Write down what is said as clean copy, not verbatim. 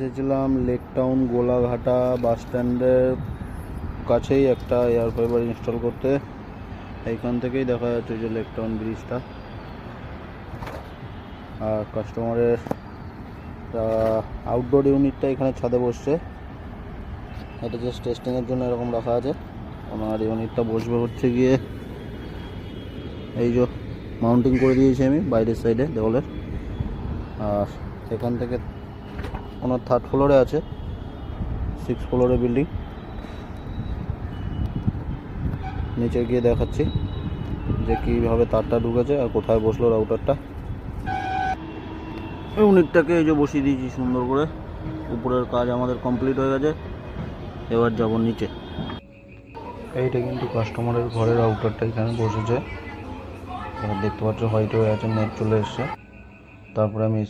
এসেছিলাম lake town Golaghata বাস স্ট্যান্ডের কাছেই একটা এয়ার ফাইবার ইনস্টল করতে। এইখান থেকেই দেখা যাচ্ছে যে লেক টাউন ব্রিজটা। আর কাস্টমারের আউটডোর ইউনিটটা এখানে ছাদে বসছে। এটা জাস্ট টেস্টিংয়ের জন্য এরকম রাখা আছে। ওনার ইউনিটটা বসবে হচ্ছে গিয়ে এই যে মাউন্টিং করে দিয়েছি আমি বাইরের সাইডে দেওয়ালের। আর এখান থেকে ওনার 3rd ফ্লোরে আছে, 6 ফ্লোরে বিল্ডিং। নিচে গিয়ে দেখাচ্ছি যে কীভাবে তারটা ঢুকেছে আর কোথায় বসলো রাউটারটা। ইউনিটটাকে এই যে বসিয়ে দিয়েছি সুন্দর করে। উপরের কাজ আমাদের কমপ্লিট হয়ে গেছে, এবার যাব নিচে। এইটা কিন্তু কাস্টমারের ঘরের রাউটারটা এখানে বসেছে। এবার দেখতে পাচ্ছ হোয়াইট হয়ে আছে, নেট চলে এসছে। তারপরে আমি